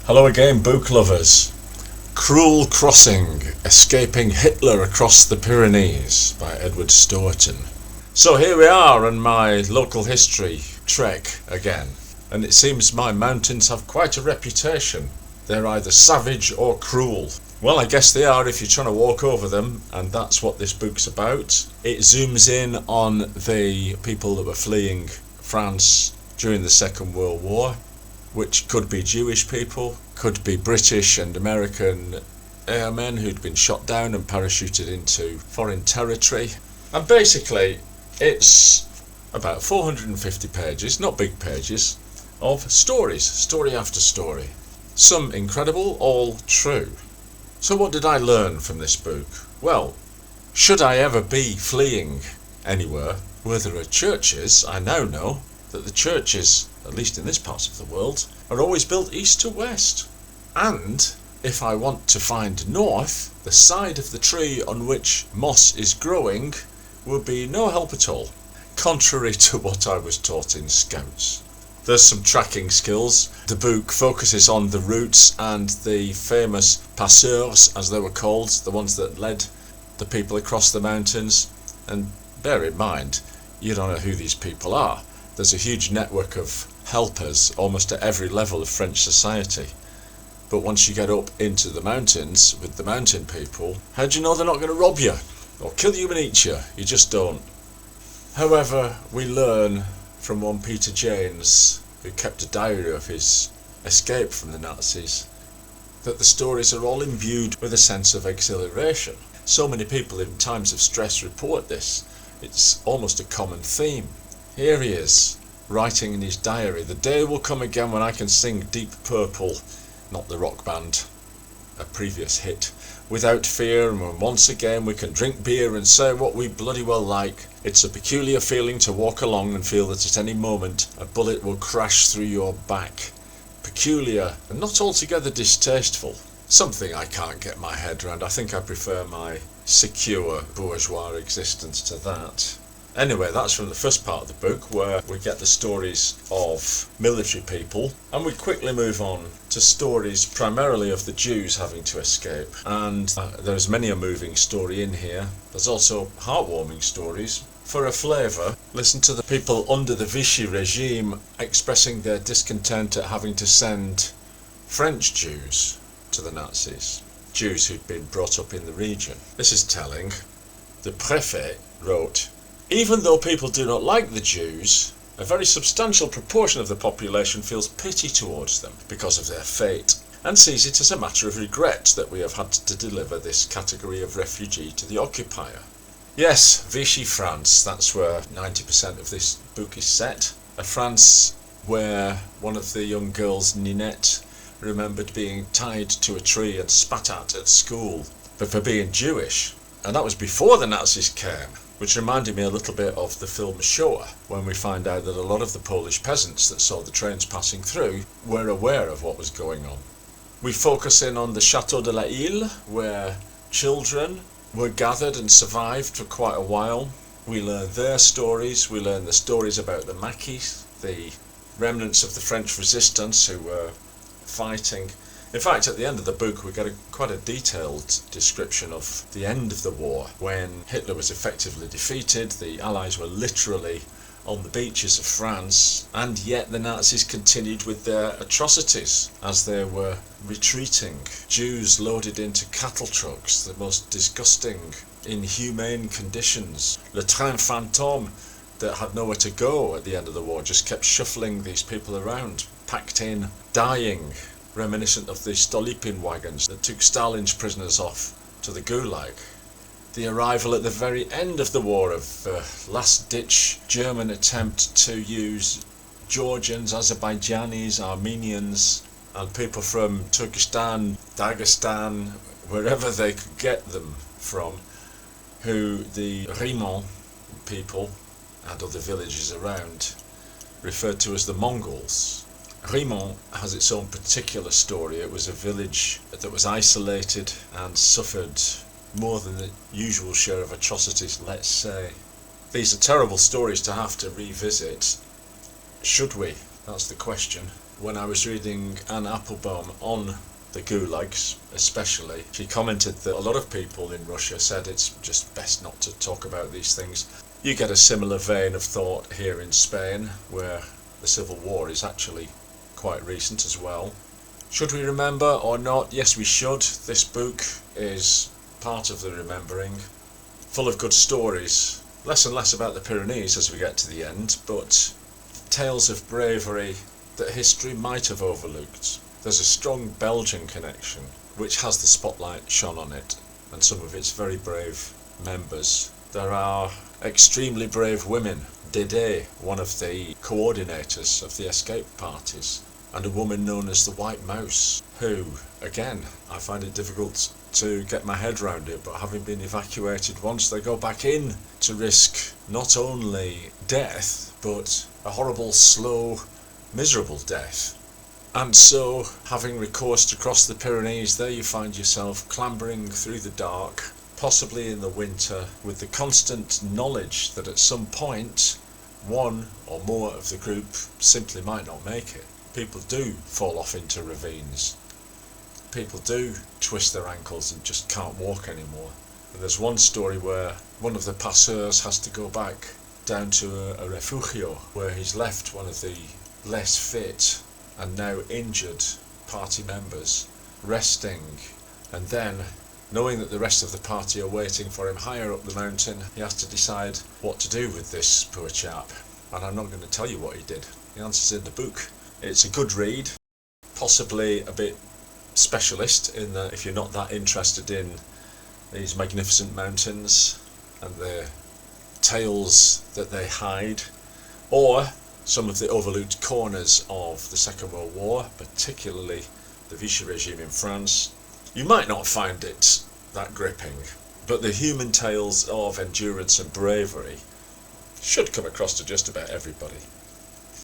Hello again, book lovers. Cruel Crossing, Escaping Hitler Across the Pyrenees by Edward Stourton. So here we are on my local history trek again, and it seems my mountains have quite a reputation. They're either savage or cruel. Well, I guess they are if you're trying to walk over them, and that's what this book's about. It zooms in on the people that were fleeing France during the Second World War, which could be Jewish people, could be British and American airmen who'd been shot down and parachuted into foreign territory. And basically, it's about 450 pages, not big pages, of stories, story after story. Some incredible, all true. So what did I learn from this book? Well, should I ever be fleeing anywhere where there are churches, I now know that the churches, at least in this part of the world, are always built east to west. And if I want to find north, the side of the tree on which moss is growing will be no help at all, contrary to what I was taught in Scouts. There's some tracking skills. The book focuses on the routes and the famous passeurs, as they were called, the ones that led the people across the mountains. And bear in mind, you don't know who these people are. There's a huge network of helpers almost at every level of French society. But once you get up into the mountains with the mountain people, how do you know they're not going to rob you or kill you and eat you? You just don't. However, we learn from one Peter Janes, who kept a diary of his escape from the Nazis, that the stories are all imbued with a sense of exhilaration. So many people in times of stress report this. It's almost a common theme. Here he is, writing in his diary, "The day will come again when I can sing Deep Purple," not the rock band, a previous hit, "without fear, and when once again we can drink beer and say what we bloody well like. It's a peculiar feeling to walk along and feel that at any moment a bullet will crash through your back. Peculiar and not altogether distasteful. Something I can't get my head around. I think I prefer my secure bourgeois existence to that." Anyway, that's from the first part of the book, where we get the stories of military people, and we quickly move on to stories primarily of the Jews having to escape. And there's many a moving story in here. There's also heartwarming stories. For a flavour, listen to the people under the Vichy regime expressing their discontent at having to send French Jews to the Nazis, Jews who'd been brought up in the region. This is telling. The préfet wrote, "Even though people do not like the Jews, a very substantial proportion of the population feels pity towards them because of their fate, and sees it as a matter of regret that we have had to deliver this category of refugee to the occupier." Yes, Vichy France, that's where 90% of this book is set. A France where one of the young girls, Ninette, remembered being tied to a tree and spat at school, but for being Jewish. And that was before the Nazis came, which reminded me a little bit of the film Shoah, when we find out that a lot of the Polish peasants that saw the trains passing through were aware of what was going on. We focus in on the Chateau de la Ile, where children were gathered and survived for quite a while. We learn their stories, we learn the stories about the Maquis, the remnants of the French resistance who were fighting. In fact, at the end of the book we get quite a detailed description of the end of the war. When Hitler was effectively defeated, the Allies were literally on the beaches of France, and yet the Nazis continued with their atrocities as they were retreating. Jews loaded into cattle trucks, the most disgusting, inhumane conditions. Le train fantôme that had nowhere to go at the end of the war just kept shuffling these people around, packed in, dying, reminiscent of the Stolypin wagons that took Stalin's prisoners off to the Gulag. The arrival at the very end of the war of last-ditch German attempt to use Georgians, Azerbaijanis, Armenians, and people from Turkestan, Dagestan, wherever they could get them from, who the Rimont people and other villages around referred to as the Mongols. Rimont has its own particular story. It was a village that was isolated and suffered more than the usual share of atrocities, let's say. These are terrible stories to have to revisit. Should we? That's the question. when I was reading Anne Applebaum on the gulags especially. She commented that a lot of people in Russia said it's just best not to talk about these things. You get a similar vein of thought here in Spain, where the civil war is actually quite recent as well. Should we remember or not? Yes, we should. This book is part of the remembering, full of good stories. Less and less about the Pyrenees as we get to the end, but tales of bravery that history might have overlooked. There's a strong Belgian connection, which has the spotlight shone on it, and some of its very brave members. There are extremely brave women. Dédé, one of the coordinators of the escape parties, and a woman known as the White Mouse, who, again, I find it difficult to get my head around it, but having been evacuated once, they go back in to risk not only death, but a horrible, slow, miserable death. And so, having recourse to cross the Pyrenees, there you find yourself clambering through the dark, possibly in the winter, with the constant knowledge that at some point, one or more of the group simply might not make it. People do fall off into ravines. People do twist their ankles and just can't walk anymore. And there's one story where one of the passeurs has to go back down to a refugio, where he's left one of the less fit and now injured party members resting, and then, knowing that the rest of the party are waiting for him higher up the mountain, he has to decide what to do with this poor chap. And I'm not going to tell you what he did. The answer's in the book. It's a good read, possibly a bit specialist in that if you're not that interested in these magnificent mountains and the tales that they hide, or some of the overlooked corners of the Second World War, particularly the Vichy regime in France, you might not find it that gripping. But the human tales of endurance and bravery should come across to just about everybody.